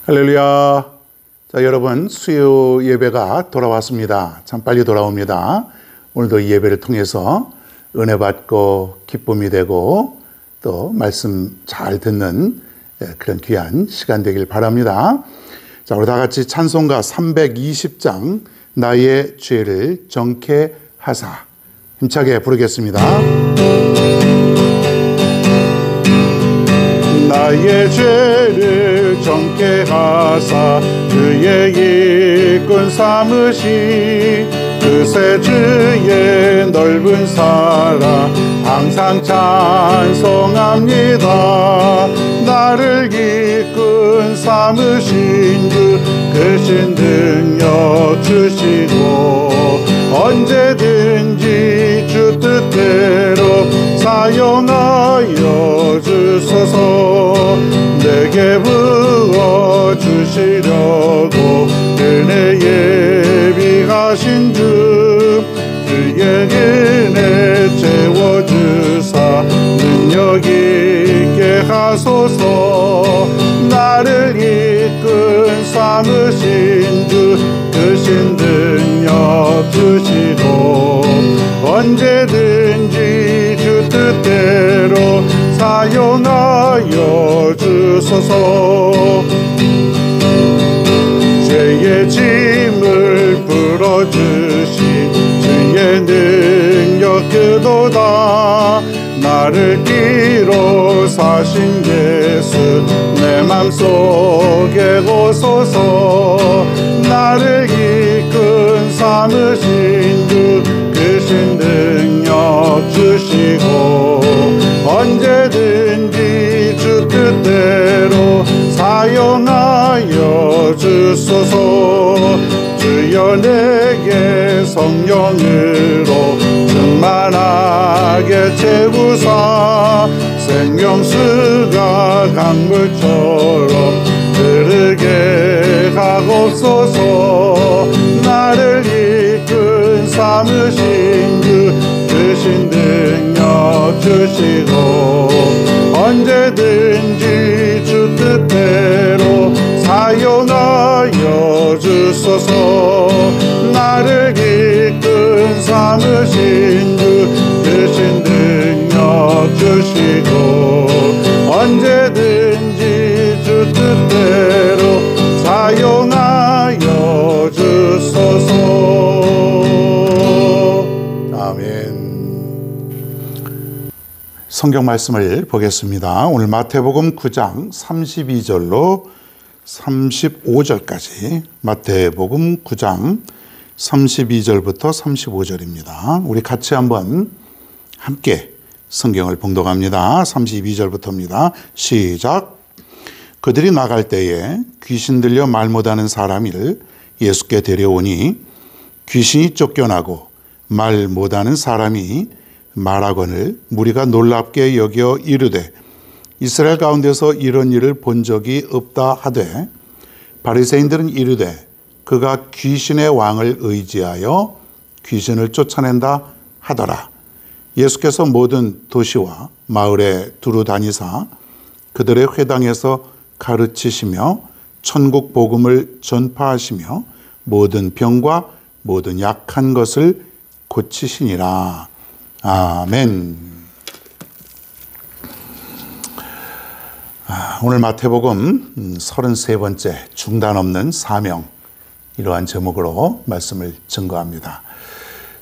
할렐루야. 자, 여러분, 수요 예배가 돌아왔습니다. 참 빨리 돌아옵니다. 오늘도 이 예배를 통해서 은혜 받고 기쁨이 되고 또 말씀 잘 듣는 그런 귀한 시간 되길 바랍니다. 자, 우리 다 같이 찬송가 320장 나의 죄를 정케 하사 힘차게 부르겠습니다. 나의 죄를 정케 하사 그의 일꾼 삼으시 그새 주의 넓은 사랑 항상 찬송합니다. 나를 일꾼 삼으신 주 크신 능력 주시고 언제든지 주 뜻대로 사용하여 주소서. 내게 부어주시려고 은혜 예비하신 주 주의 은혜 채워주사 능력 있게 하소서. 나를 이끈 삼으신 주 크신 능력 주시고 언제든지 주 뜻대로 사용하여 주소서. 죄의 짐을 풀어주신 주의 능력 그도다. 나를 끼로 사신 예수 내 맘속에 오소서. 나를 이끈 삼으신 주 크신 능력 주시고 언제든지 주 뜻대로 사용하여 주소서. 주여 내게 성령으로 충만하게 채우사 생명수가 강물처럼 흐르게 하옵소서. 나를 이끈 삼으신 주 크신 능력 주시고 언제든지 주 뜻대로 사용하여 주소서. 나를 이끈 삼으신 주 크신 능력 주시고 언제든지 주 뜻대로 사용하여 주소서. 아멘. 성경 말씀을 보겠습니다. 오늘 마태복음 9장 32절로 35절까지 마태복음 9장 32절부터 35절입니다. 우리 같이 한번 함께 성경을 봉독합니다. 32절부터입니다. 시작. 그들이 나갈 때에 귀신 들려 말 못하는 사람을 예수께 데려오니 귀신이 쫓겨나고 말 못하는 사람이 말하거늘 무리가 놀랍게 여겨 이르되 이스라엘 가운데서 이런 일을 본 적이 없다 하되 바리새인들은 이르되 그가 귀신의 왕을 의지하여 귀신을 쫓아낸다 하더라. 예수께서 모든 도시와 마을에 두루 다니사 그들의 회당에서 가르치시며 천국 복음을 전파하시며 모든 병과 모든 약한 것을 고치시니라. 아멘. 오늘 마태복음 33번째 중단 없는 사명, 이러한 제목으로 말씀을 증거합니다.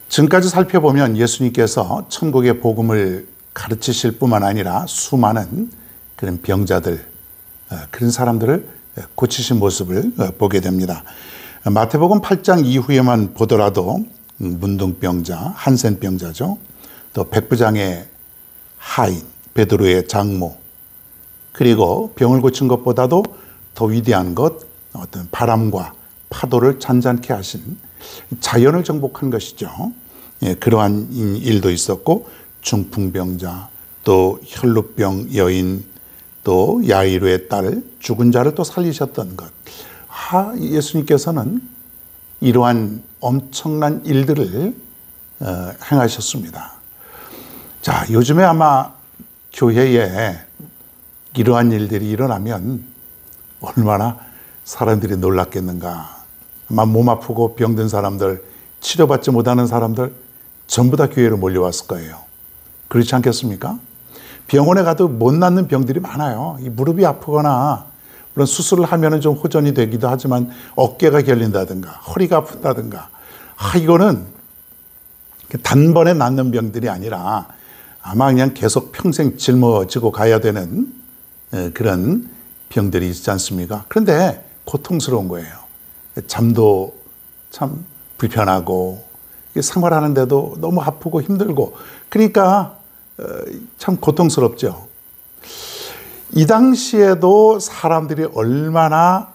지금까지 살펴보면 예수님께서 천국의 복음을 가르치실 뿐만 아니라 수많은 그런 병자들, 그런 사람들을 고치신 모습을 보게 됩니다. 마태복음 8장 이후에만 보더라도 문둥병자, 한센병자죠. 또 백부장의 하인, 베드로의 장모, 그리고 병을 고친 것보다도 더 위대한 것, 어떤 바람과 파도를 잔잔케 하신 자연을 정복한 것이죠. 그러한 일도 있었고 중풍병자, 또 혈루병 여인, 또 야이로의 딸, 죽은 자를 또 살리셨던 것. 예수님께서는 이러한 엄청난 일들을 행하셨습니다. 자, 요즘에 아마 교회에 이러한 일들이 일어나면 얼마나 사람들이 놀랐겠는가. 아마 몸 아프고 병든 사람들, 치료받지 못하는 사람들 전부 다 교회로 몰려왔을 거예요. 그렇지 않겠습니까? 병원에 가도 못 낫는 병들이 많아요. 이 무릎이 아프거나 물론 수술을 하면은 좀 호전이 되기도 하지만 어깨가 결린다든가 허리가 아프다든가 이거는 단번에 낫는 병들이 아니라 아마 그냥 계속 평생 짊어지고 가야 되는 그런 병들이 있지 않습니까? 그런데 고통스러운 거예요. 잠도 참 불편하고 생활하는데도 너무 아프고 힘들고 그러니까 참 고통스럽죠. 이 당시에도 사람들이 얼마나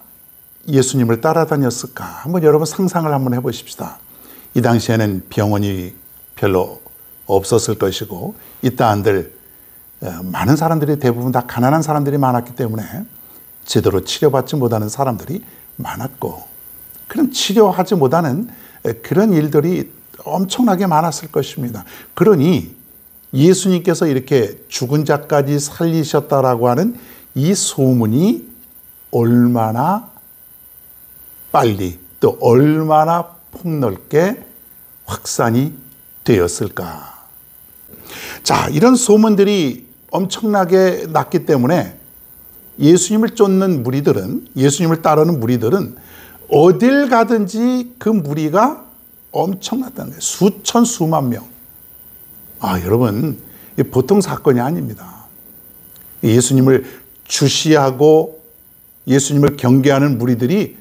예수님을 따라다녔을까 한번 여러분 상상을 한번 해보십시다. 이 당시에는 병원이 별로 없었을 것이고 이따 한들 많은 사람들이 대부분 다 가난한 사람들이 많았기 때문에 제대로 치료받지 못하는 사람들이 많았고 그런 치료하지 못하는 그런 일들이 엄청나게 많았을 것입니다. 그러니 예수님께서 이렇게 죽은 자까지 살리셨다라고 하는 이 소문이 얼마나 빨리 또 얼마나 폭넓게 확산이 되었을까. 자, 이런 소문들이 엄청나게 났기 때문에 예수님을 쫓는 무리들은, 예수님을 따르는 무리들은 어딜 가든지 그 무리가 엄청났다는 거예요. 수천, 수만 명. 여러분, 보통 사건이 아닙니다. 예수님을 주시하고 예수님을 경계하는 무리들이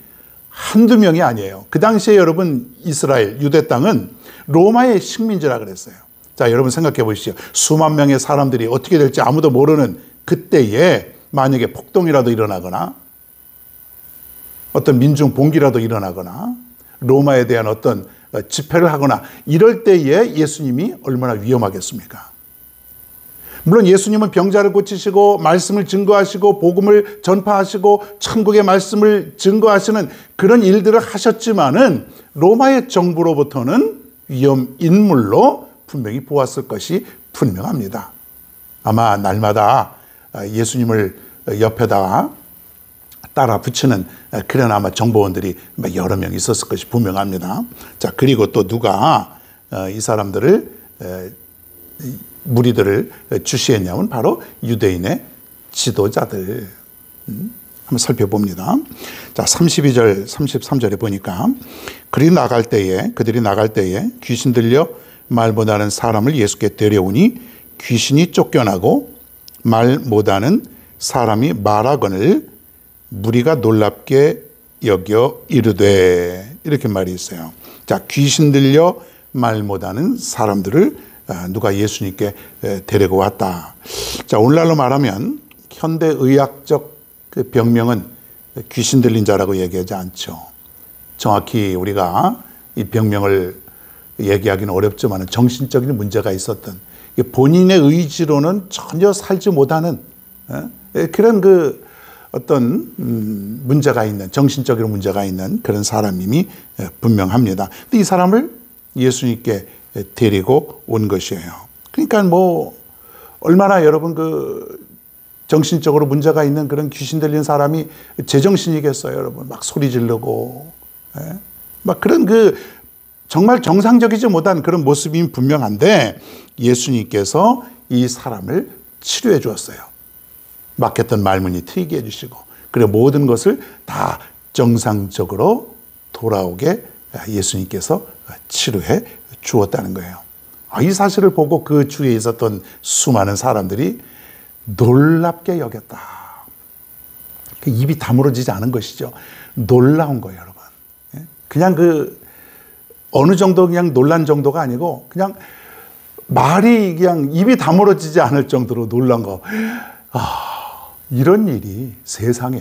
한두 명이 아니에요. 그 당시에 여러분 이스라엘, 유대 땅은 로마의 식민지라 그랬어요. 자, 여러분 생각해 보시죠. 수만 명의 사람들이 어떻게 될지 아무도 모르는 그때에 만약에 폭동이라도 일어나거나 어떤 민중 봉기라도 일어나거나 로마에 대한 어떤 집회를 하거나 이럴 때에 예수님이 얼마나 위험하겠습니까? 물론 예수님은 병자를 고치시고 말씀을 증거하시고 복음을 전파하시고 천국의 말씀을 증거하시는 그런 일들을 하셨지만은 로마의 정부로부터는 위험 인물로 분명히 보았을 것이 분명합니다. 아마 날마다 예수님을 옆에다가 따라 붙이는 그런 아마 정보원들이 여러 명 있었을 것이 분명합니다. 자, 그리고 또 누가 이 사람들을 무리들을 주시했냐면 바로 유대인의 지도자들. 한번 살펴봅니다. 자, 32절, 33절에 보니까 그들이 나갈 때에 귀신 들려 말 못하는 사람을 예수께 데려오니 귀신이 쫓겨나고 말 못하는 사람이 말하거늘 무리가 놀랍게 여겨 이르되 이렇게 말이 있어요. 자, 귀신 들려 말 못하는 사람들을 누가 예수님께 데리고 왔다. 자, 오늘날로 말하면 현대의학적 그 병명은 귀신 들린 자라고 얘기하지 않죠. 정확히 우리가 이 병명을 얘기하기는 어렵지만 정신적인 문제가 있었던 본인의 의지로는 전혀 살지 못하는 그런 그 어떤 문제가 있는 정신적인 문제가 있는 그런 사람임이 분명합니다. 근데 이 사람을 예수님께 데리고 온 것이에요. 그러니까 뭐 얼마나 여러분 그 정신적으로 문제가 있는 그런 귀신 들린 사람이 제정신이겠어요, 여러분. 막 소리 지르고 막 그런 그 정말 정상적이지 못한 그런 모습이 분명한데 예수님께서 이 사람을 치료해 주었어요. 막혔던 말문이 트이게 해주시고 그리고 모든 것을 다 정상적으로 돌아오게 예수님께서 치료해 주었다는 거예요. 이 사실을 보고 그 주위에 있었던 수많은 사람들이 놀랍게 여겼다. 입이 다물어지지 않은 것이죠. 놀라운 거예요, 여러분. 그냥 그 어느 정도 그냥 놀란 정도가 아니고 그냥 말이 그냥 입이 다물어지지 않을 정도로 놀란 거. 이런 일이 세상에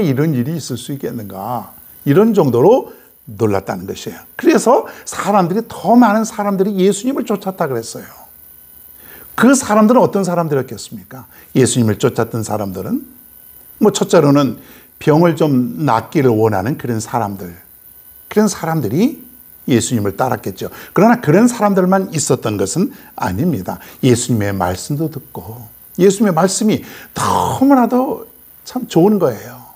이런 일이 있을 수 있겠는가. 이런 정도로 놀랐다는 것이에요. 그래서 더 많은 사람들이 예수님을 쫓았다 그랬어요. 그 사람들은 어떤 사람들이었겠습니까? 예수님을 쫓았던 사람들은 첫째로는 병을 좀 낫기를 원하는 그런 사람들이 예수님을 따랐겠죠. 그러나 그런 사람들만 있었던 것은 아닙니다. 예수님의 말씀도 듣고 예수님의 말씀이 너무나도 참 좋은 거예요.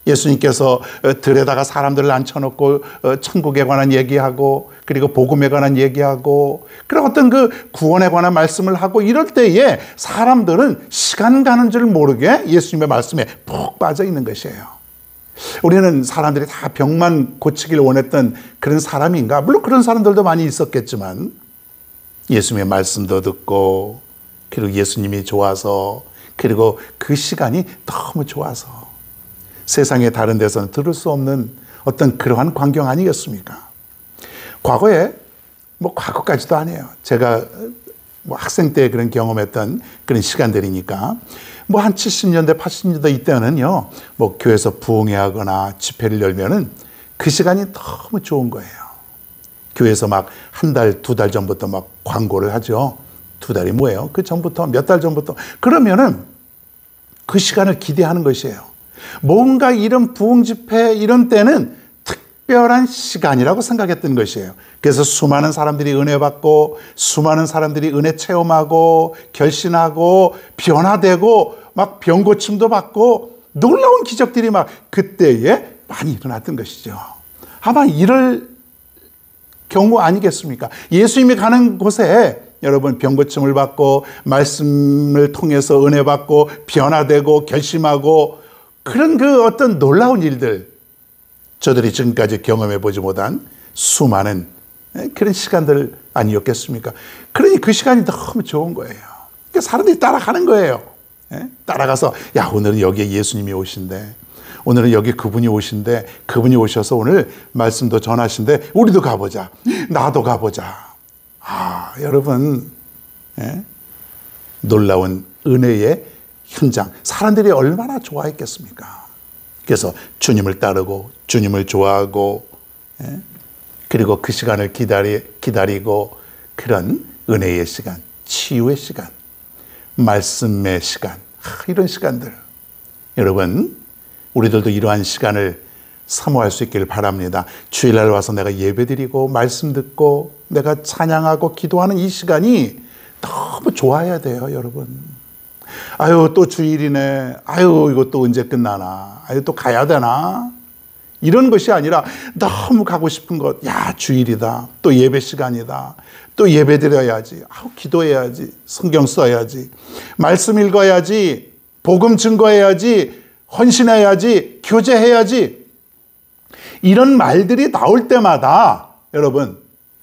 예수님께서 들에다가 사람들을 앉혀놓고 천국에 관한 얘기하고 그리고 복음에 관한 얘기하고 그리고 어떤 그 구원에 관한 말씀을 하고 이럴 때에 사람들은 시간 가는 줄 모르게 예수님의 말씀에 푹 빠져 있는 것이에요. 우리는 사람들이 다 병만 고치길 원했던 그런 사람인가? 물론 그런 사람들도 많이 있었겠지만 예수님의 말씀도 듣고 그리고 예수님이 좋아서 그리고 그 시간이 너무 좋아서 세상의 다른 데서는 들을 수 없는 어떤 그러한 광경 아니겠습니까? 과거에 과거까지도 아니에요. 제가 학생 때 그런 경험했던 그런 시간들이니까 한 70년대 80년대 이때는요 교회에서 부흥회 하거나 집회를 열면은 그 시간이 너무 좋은 거예요. 교회에서 한 달, 두 달 전부터 광고를 하죠. 두 달이 뭐예요? 그 전부터 몇 달 전부터 그러면은 그 시간을 기대하는 것이에요. 뭔가 이런 부흥 집회 이런 때는 특별한 시간이라고 생각했던 것이에요. 그래서 수많은 사람들이 은혜 받고 수많은 사람들이 은혜 체험하고 결신하고 변화되고 병 고침도 받고 놀라운 기적들이 그때에 많이 일어났던 것이죠. 아마 이럴 경우 아니겠습니까? 예수님이 가는 곳에 여러분 병 고침을 받고 말씀을 통해서 은혜 받고 변화되고 결심하고 그런 그 어떤 놀라운 일들 저들이 지금까지 경험해 보지 못한 수많은 그런 시간들 아니었겠습니까? 그러니 그 시간이 너무 좋은 거예요. 그러니까 사람들이 따라가는 거예요. 따라가서 야 오늘은 여기에 예수님이 오신대. 오늘은 여기 그분이 오신대. 그분이 오셔서 오늘 말씀도 전하신대. 우리도 가보자. 나도 가보자. 여러분 놀라운 은혜의 현장 사람들이 얼마나 좋아했겠습니까? 그래서 주님을 따르고 주님을 좋아하고 그리고 그 시간을 기다리고 그런 은혜의 시간, 치유의 시간, 말씀의 시간 이런 시간들 여러분 우리들도 이러한 시간을 사모할 수 있기를 바랍니다. 주일날 와서 내가 예배드리고 말씀 듣고 내가 찬양하고 기도하는 이 시간이 너무 좋아야 돼요, 여러분. 아유, 또 주일이네. 아유, 이거 또 언제 끝나나. 아유, 또 가야 되나. 이런 것이 아니라 너무 가고 싶은 것. 야, 주일이다. 또 예배 시간이다. 또 예배 드려야지. 아우, 기도해야지. 성경 써야지. 말씀 읽어야지. 복음 증거해야지. 헌신해야지. 교제해야지. 이런 말들이 나올 때마다 여러분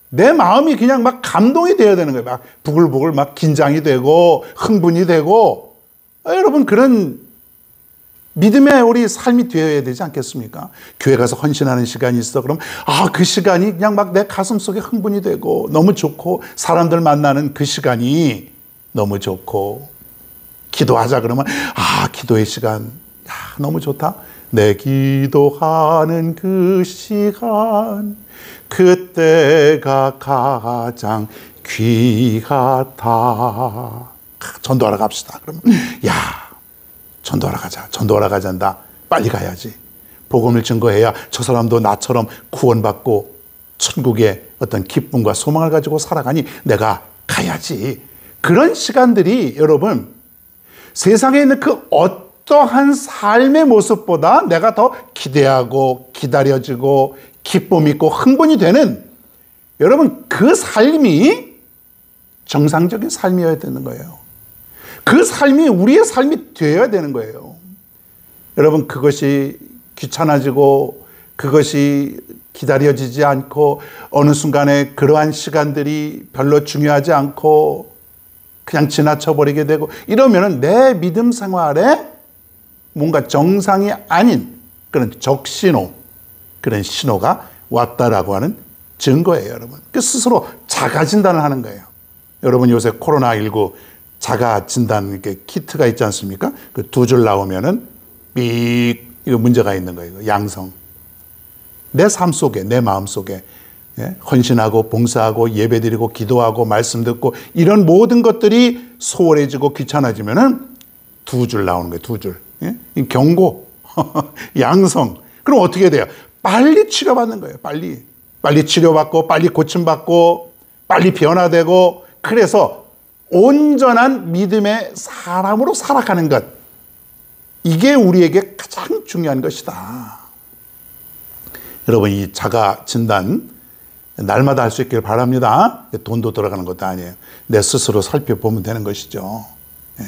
내 마음이 그냥 감동이 되어야 되는 거예요. 부글부글 긴장이 되고 흥분이 되고 여러분 그런 믿음의 우리 삶이 되어야 되지 않겠습니까? 교회 가서 헌신하는 시간이 있어. 그럼 그 시간이 그냥 내 가슴 속에 흥분이 되고 너무 좋고 사람들 만나는 그 시간이 너무 좋고 기도하자 그러면 기도의 시간 너무 좋다. 내 기도하는 그 시간 그때가 가장 귀하다. 전도하러 갑시다. 그러면 전도하러 가자. 전도하러 가잔다. 빨리 가야지. 복음을 증거해야 저 사람도 나처럼 구원받고 천국의 어떤 기쁨과 소망을 가지고 살아가니 내가 가야지. 그런 시간들이 여러분 세상에 있는 그 어떠한 삶의 모습보다 내가 더 기대하고 기다려지고 기쁨 있고 흥분이 되는 여러분 그 삶이 정상적인 삶이어야 되는 거예요. 그 삶이 우리의 삶이 되어야 되는 거예요. 여러분 그것이 귀찮아지고 그것이 기다려지지 않고 어느 순간에 그러한 시간들이 별로 중요하지 않고 그냥 지나쳐버리게 되고 이러면 내 믿음 생활에 뭔가 정상이 아닌 그런 적신호 그런 신호가 왔다라고 하는 증거예요, 여러분. 그 스스로 자가 진단을 하는 거예요. 여러분 요새 코로나19 자가 진단 이렇게 키트가 있지 않습니까? 그 두 줄 나오면은 삑 이거 문제가 있는 거예요. 양성. 내 삶 속에 내 마음 속에 헌신하고 봉사하고 예배드리고 기도하고 말씀 듣고 이런 모든 것들이 소홀해지고 귀찮아지면은 두 줄 나오는 거예요. 두 줄. 경고, 양성. 그럼 어떻게 돼요? 빨리 치료받는 거예요. 빨리 치료받고 빨리 고침받고 빨리 변화되고 그래서 온전한 믿음의 사람으로 살아가는 것. 이게 우리에게 가장 중요한 것이다. 여러분, 이 자가 진단 날마다 할 수 있기를 바랍니다. 돈도 들어가는 것도 아니에요. 내 스스로 살펴보면 되는 것이죠. 예.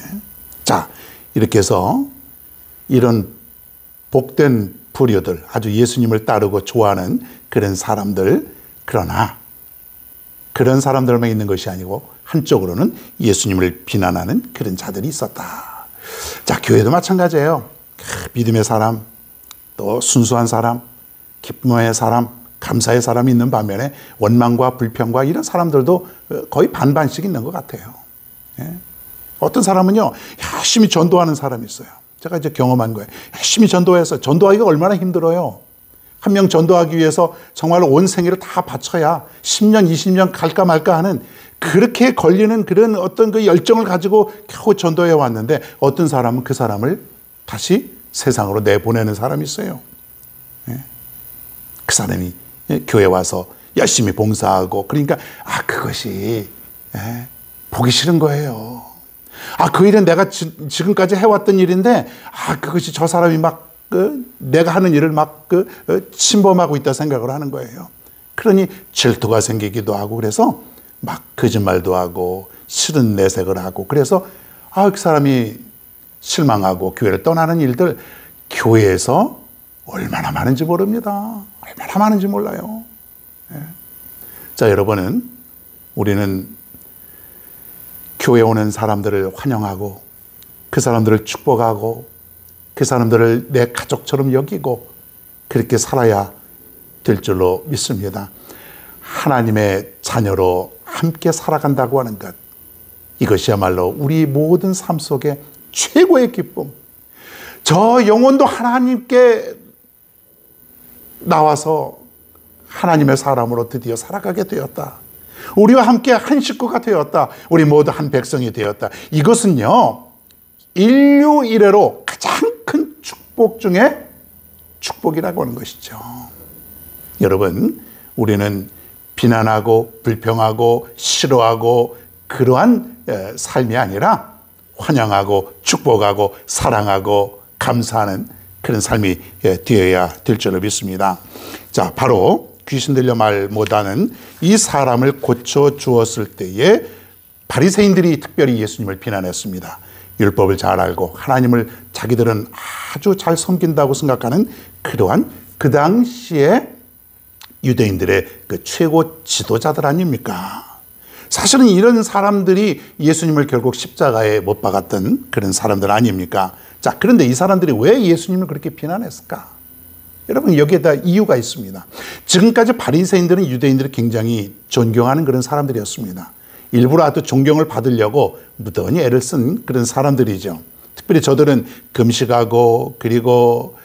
자, 이렇게 해서 이런 복된 불효들, 아주 예수님을 따르고 좋아하는 그런 사람들, 그러나 그런 사람들만 있는 것이 아니고 한쪽으로는 예수님을 비난하는 그런 자들이 있었다. 자, 교회도 마찬가지예요. 믿음의 사람, 또 순수한 사람, 기쁨의 사람, 감사의 사람이 있는 반면에 원망과 불평과 이런 사람들도 거의 반반씩 있는 것 같아요. 예? 어떤 사람은요, 열심히 전도하는 사람이 있어요. 제가 이제 경험한 거예요. 열심히 전도해서, 전도하기가 얼마나 힘들어요. 한 명 전도하기 위해서 정말로 온 생애를 다 바쳐야 10년, 20년 갈까 말까 하는 그렇게 걸리는 그런 어떤 그 열정을 가지고 겨우 전도해 왔는데, 어떤 사람은 그 사람을 다시 세상으로 내보내는 사람이 있어요. 예? 그 사람이 교회 와서 열심히 봉사하고, 그러니까 그것이 보기 싫은 거예요. 그 일은 내가 지금까지 해왔던 일인데 그것이 저 사람이 막 내가 하는 일을 막 침범하고 있다 생각을 하는 거예요. 그러니 질투가 생기기도 하고, 그래서 막 거짓말도 하고 싫은 내색을 하고, 그래서 그 사람이 실망하고 교회를 떠나는 일들 교회에서 얼마나 많은지 모릅니다. 얼마나 많은지 몰라요. 자, 여러분은, 우리는 교회에 오는 사람들을 환영하고 그 사람들을 축복하고 그 사람들을 내 가족처럼 여기고 그렇게 살아야 될 줄로 믿습니다. 하나님의 자녀로 함께 살아간다고 하는 것, 이것이야말로 우리 모든 삶 속에 최고의 기쁨. 저 영혼도 하나님께 나와서 하나님의 사람으로 드디어 살아가게 되었다. 우리와 함께 한 식구가 되었다. 우리 모두 한 백성이 되었다. 이것은요, 인류 이래로 가장 큰 축복 중에 축복이라고 하는 것이죠. 여러분, 우리는 비난하고 불평하고 싫어하고 그러한 삶이 아니라 환영하고 축복하고 사랑하고 감사하는 그런 삶이 되어야 될 줄로 믿습니다. 자, 바로 귀신 들려 말 못하는 이 사람을 고쳐 주었을 때에 바리새인들이 특별히 예수님을 비난했습니다. 율법을 잘 알고 하나님을 자기들은 아주 잘 섬긴다고 생각하는 그러한 그 당시에 유대인들의 그 최고 지도자들 아닙니까? 사실은 이런 사람들이 예수님을 결국 십자가에 못 박았던 그런 사람들 아닙니까? 자, 그런데 이 사람들이 왜 예수님을 그렇게 비난했을까? 여러분, 여기에다 이유가 있습니다. 지금까지 바리새인들은 유대인들을 굉장히 존경하는 그런 사람들이었습니다. 일부러 아주 존경을 받으려고 무던히 애를 쓴 그런 사람들이죠. 특별히 저들은 금식하고, 그리고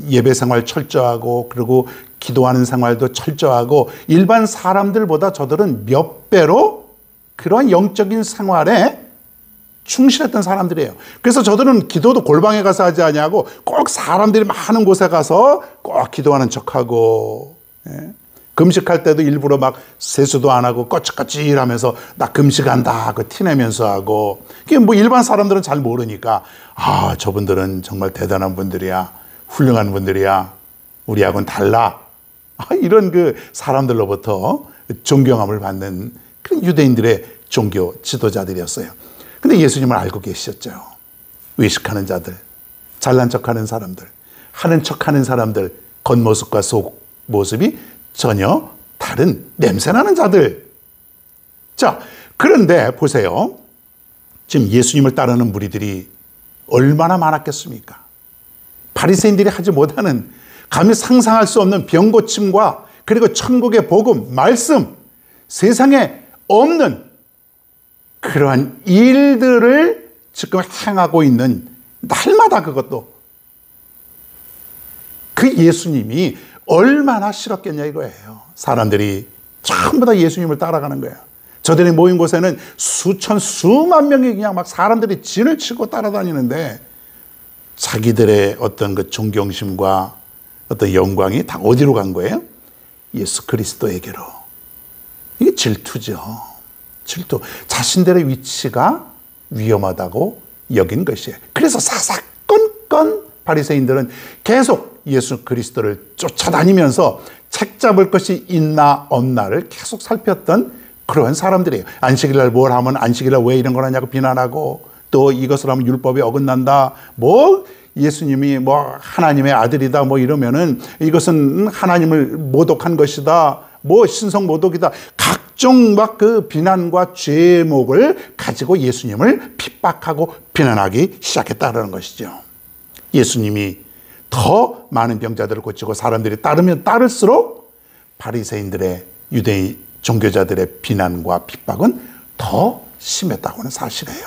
예배 생활 철저하고, 그리고 기도하는 생활도 철저하고, 일반 사람들보다 저들은 몇 배로 그러한 영적인 생활에 충실했던 사람들이에요. 그래서 저들은 기도도 골방에 가서 하지 아니하고 꼭 사람들이 많은 곳에 가서 꼭 기도하는 척하고, 금식할 때도 일부러 막 세수도 안 하고 꺼치꺼치하면서 나 금식한다 그 티내면서 하고. 그게 뭐 일반 사람들은 잘 모르니까 저분들은 정말 대단한 분들이야, 훌륭한 분들이야, 우리하고는 달라, 이런 그 사람들로부터 존경함을 받는 그런 유대인들의 종교 지도자들이었어요. 근데 예수님을 알고 계셨죠. 외식하는 자들, 잘난 척하는 사람들, 하는 척하는 사람들, 겉모습과 속모습이 전혀 다른 냄새나는 자들. 자, 그런데 보세요. 지금 예수님을 따르는 무리들이 얼마나 많았겠습니까? 바리새인들이 하지 못하는, 감히 상상할 수 없는 병고침과 그리고 천국의 복음, 말씀, 세상에 없는 그러한 일들을 지금 행하고 있는, 날마다 그것도 그 예수님이 얼마나 싫었겠냐 이거예요. 사람들이 전부 다 예수님을 따라가는 거예요. 저들이 모인 곳에는 수천 수만 명이 그냥 막 사람들이 진을 치고 따라다니는데, 자기들의 어떤 그 존경심과 어떤 영광이 다 어디로 간 거예요? 예수 그리스도에게로. 이게 질투죠. 질투. 자신들의 위치가 위험하다고 여긴 것이에요. 그래서 사사건건 바리새인들은 계속 예수 그리스도를 쫓아다니면서 책 잡을 것이 있나 없나를 계속 살폈던 그런 사람들이에요. 안식일날 뭘 하면 안식일날 왜 이런 걸 하냐고 비난하고, 또 이것을 하면 율법에 어긋난다, 뭐 예수님이 뭐 하나님의 아들이다 뭐 이러면은 이것은 하나님을 모독한 것이다, 뭐 신성 모독이다, 각종 막 그 비난과 죄목을 가지고 예수님을 핍박하고 비난하기 시작했다는 것이죠. 예수님이 더 많은 병자들을 고치고 사람들이 따르면 따를수록 바리새인들의, 유대인 종교자들의 비난과 핍박은 더 심했다고 하는 사실이에요.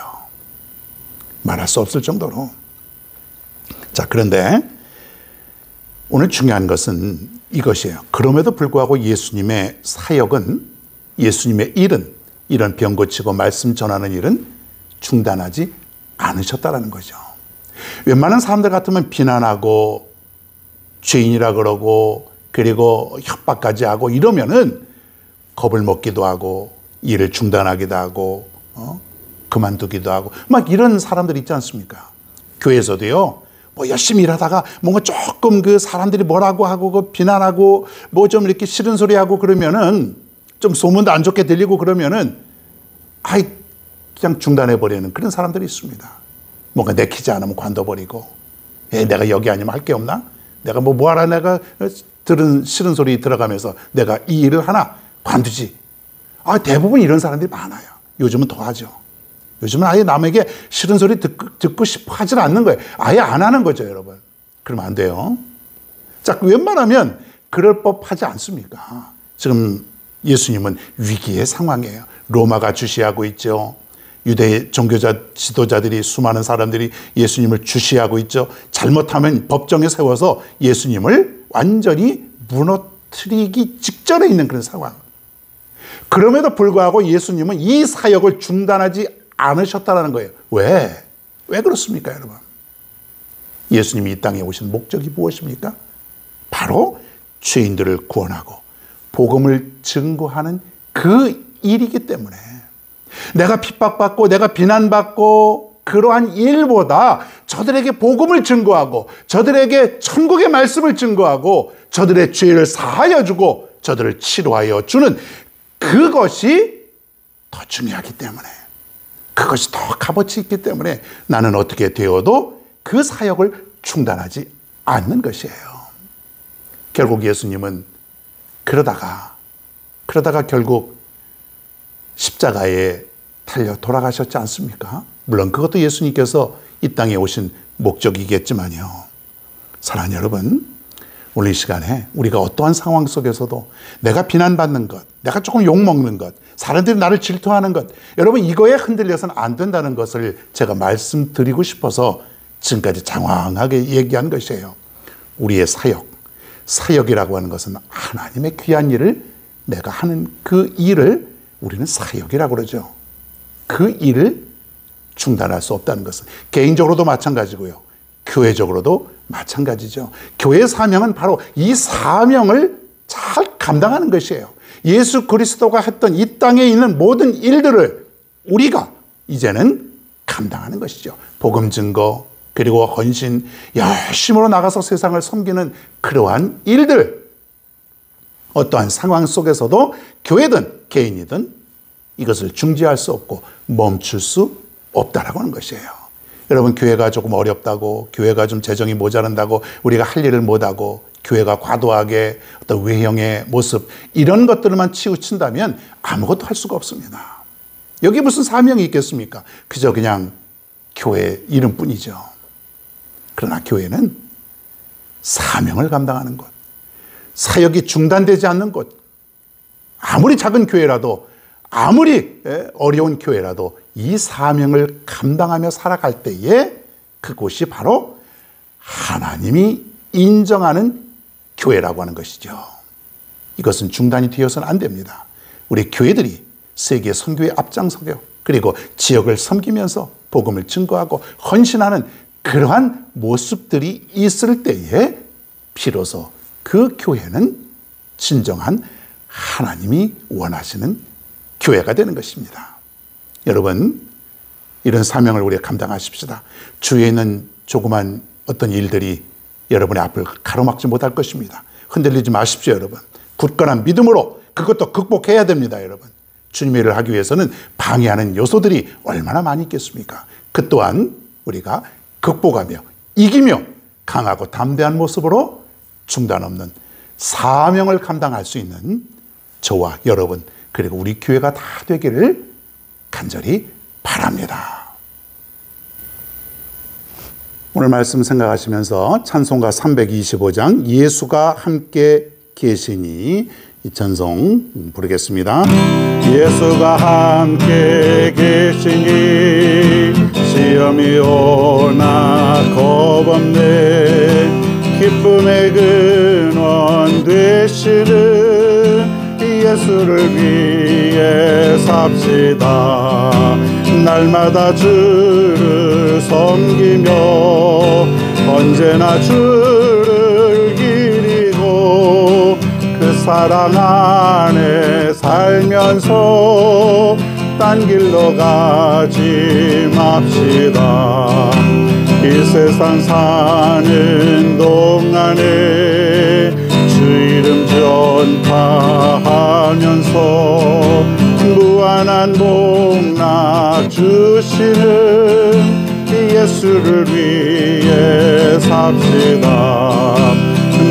말할 수 없을 정도로. 자, 그런데 오늘 중요한 것은 이것이에요. 그럼에도 불구하고 예수님의 사역은, 예수님의 일은, 이런 병 고치고 말씀 전하는 일은 중단하지 않으셨다는 거죠. 웬만한 사람들 같으면 비난하고 죄인이라 그러고 그리고 협박까지 하고 이러면은 겁을 먹기도 하고 일을 중단하기도 하고 그만두기도 하고 막 이런 사람들 있지 않습니까? 교회에서도요, 뭐 열심히 일하다가 뭔가 조금 그 사람들이 뭐라고 하고 그 비난하고 뭐 좀 이렇게 싫은 소리 하고 그러면은, 좀 소문도 안 좋게 들리고 그러면은 아이 그냥 중단해 버리는 그런 사람들이 있습니다. 뭔가 내키지 않으면 관둬버리고, 내가 여기 아니면 할 게 없나? 내가 뭐하라, 내가 들은 싫은 소리 들어가면서 내가 이 일을 하나 관두지. 대부분 이런 사람들이 많아요. 요즘은 더 하죠. 요즘은 아예 남에게 싫은 소리 듣고 싶어 하질 않는 거예요. 아예 안 하는 거죠, 여러분. 그러면 안 돼요. 자, 웬만하면 그럴 법하지 않습니까? 지금 예수님은 위기의 상황이에요. 로마가 주시하고 있죠. 유대 종교자 지도자들이, 수많은 사람들이 예수님을 주시하고 있죠. 잘못하면 법정에 세워서 예수님을 완전히 무너뜨리기 직전에 있는 그런 상황. 그럼에도 불구하고 예수님은 이 사역을 중단하지 않으셨다는 거예요. 왜? 왜 그렇습니까, 여러분? 예수님이 이 땅에 오신 목적이 무엇입니까? 바로 죄인들을 구원하고 복음을 증거하는 그 일이기 때문에, 내가 핍박받고 내가 비난받고 그러한 일보다 저들에게 복음을 증거하고 저들에게 천국의 말씀을 증거하고 저들의 죄를 사하여 주고 저들을 치료하여 주는 그것이 더 중요하기 때문에, 그것이 더 값어치 있기 때문에 나는 어떻게 되어도 그 사역을 중단하지 않는 것이에요. 결국 예수님은 그러다가 결국 십자가에 달려 돌아가셨지 않습니까? 물론 그것도 예수님께서 이 땅에 오신 목적이겠지만요. 사랑하는 여러분, 오늘 이 시간에 우리가 어떠한 상황 속에서도 내가 비난받는 것, 내가 조금 욕먹는 것, 사람들이 나를 질투하는 것, 여러분 이거에 흔들려서는 안 된다는 것을 제가 말씀드리고 싶어서 지금까지 장황하게 얘기한 것이에요. 우리의 사역이라고 하는 것은 하나님의 귀한 일을 내가 하는 그 일을 우리는 사역이라고 그러죠. 그 일을 중단할 수 없다는 것은 개인적으로도 마찬가지고요. 교회적으로도 마찬가지죠. 교회의 사명은 바로 이 사명을 잘 감당하는 것이에요. 예수 그리스도가 했던 이 땅에 있는 모든 일들을 우리가 이제는 감당하는 것이죠. 복음 증거, 그리고 헌신, 열심으로 나가서 세상을 섬기는 그러한 일들, 어떠한 상황 속에서도 교회든 개인이든 이것을 중지할 수 없고 멈출 수 없다라고 하는 것이에요. 여러분, 교회가 조금 어렵다고, 교회가 좀 재정이 모자란다고, 우리가 할 일을 못하고, 교회가 과도하게 어떤 외형의 모습, 이런 것들만 치우친다면 아무것도 할 수가 없습니다. 여기 무슨 사명이 있겠습니까? 그저 그냥 교회 이름뿐이죠. 그러나 교회는 사명을 감당하는 것, 사역이 중단되지 않는 것, 아무리 작은 교회라도, 아무리 어려운 교회라도 이 사명을 감당하며 살아갈 때에 그곳이 바로 하나님이 인정하는 교회라고 하는 것이죠. 이것은 중단이 되어서는 안 됩니다. 우리 교회들이 세계 선교에 앞장서고, 그리고 지역을 섬기면서 복음을 증거하고 헌신하는 그러한 모습들이 있을 때에 비로소 그 교회는 진정한 하나님이 원하시는 교회가 되는 것입니다. 여러분, 이런 사명을 우리가 감당하십시다. 주위에 있는 조그만 어떤 일들이 여러분의 앞을 가로막지 못할 것입니다. 흔들리지 마십시오, 여러분. 굳건한 믿음으로 그것도 극복해야 됩니다, 여러분. 주님의 일을 하기 위해서는 방해하는 요소들이 얼마나 많이 있겠습니까? 그 또한 우리가 극복하며 이기며 강하고 담대한 모습으로 중단 없는 사명을 감당할 수 있는 저와 여러분 그리고 우리 교회가 다 되기를 간절히 바랍니다. 오늘 말씀 생각하시면서 찬송가 325장 예수가 함께 계시니 이 찬송 부르겠습니다. 예수가 함께 계시니 시험이 오나 겁없네 기쁨의 근원 되시는 예수를 위해 삽시다. 날마다 주를 섬기며 언제나 주를 기리고 그 사랑 안에 살면서 딴 길로 가지 맙시다. 이 세상 사는 동안에 주 이름 전파하면서 무한한 복락 주시는 예수를 위해 삽시다.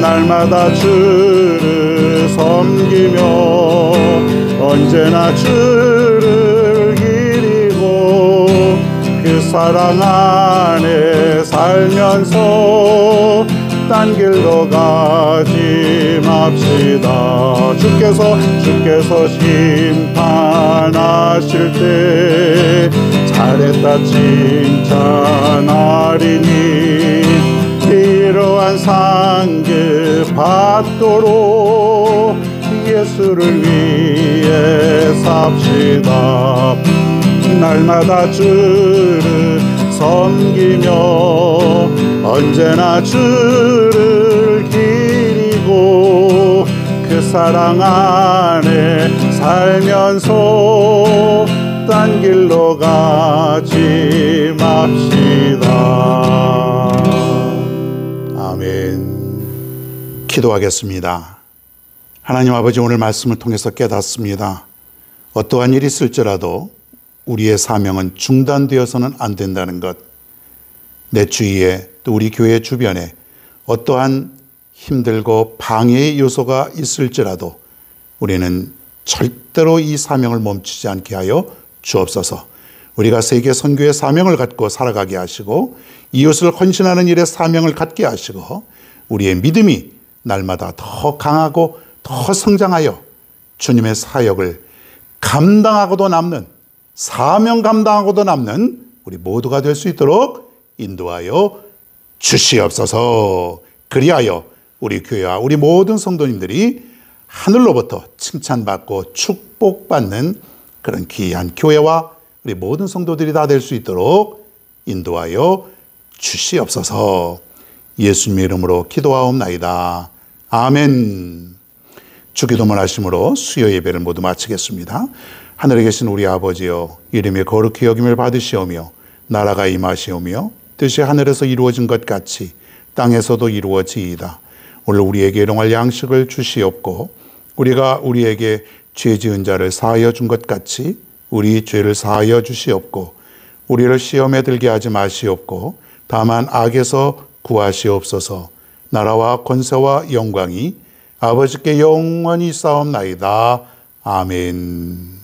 날마다 주를 섬기며 언제나 주를 기리고 그 사랑 안에 살면서 딴 길로 가지 맙시다. 주께서 심판하실 때 잘했다 칭찬하리니 이러한 상급 받도록 예수를 위해 삽시다. 날마다 주를 섬기며 언제나 주를 기리고 그 사랑 안에 살면서 딴 길로 가지 맙시다. 아멘. 기도하겠습니다. 하나님 아버지, 오늘 말씀을 통해서 깨닫습니다. 어떠한 일이 있을지라도 우리의 사명은 중단되어서는 안 된다는 것. 내 주위에 또 우리 교회 주변에 어떠한 힘들고 방해의 요소가 있을지라도 우리는 절대로 이 사명을 멈추지 않게 하여 주옵소서. 우리가 세계 선교의 사명을 갖고 살아가게 하시고 이웃을 헌신하는 일에 사명을 갖게 하시고 우리의 믿음이 날마다 더 강하고 더 성장하여 주님의 사역을 감당하고도 남는, 사명 감당하고도 남는 우리 모두가 될 수 있도록 인도하여 주시옵소서. 그리하여 우리 교회와 우리 모든 성도님들이 하늘로부터 칭찬받고 축복받는 그런 귀한 교회와 우리 모든 성도들이 다 될 수 있도록 인도하여 주시옵소서. 예수님의 이름으로 기도하옵나이다. 아멘. 주기도문 하심으로 수요 예배를 모두 마치겠습니다. 하늘에 계신 우리 아버지여, 이름이 거룩히 여김을 받으시오며 나라가 임하시오며 뜻이 하늘에서 이루어진 것 같이 땅에서도 이루어지이다. 오늘 우리에게 일용할 양식을 주시옵고 우리가 우리에게 죄 지은 자를 사하여 준 것 같이 우리 죄를 사하여 주시옵고 우리를 시험에 들게 하지 마시옵고 다만 악에서 구하시옵소서. 나라와 권세와 영광이 아버지께 영원히 싸움나이다. 아멘.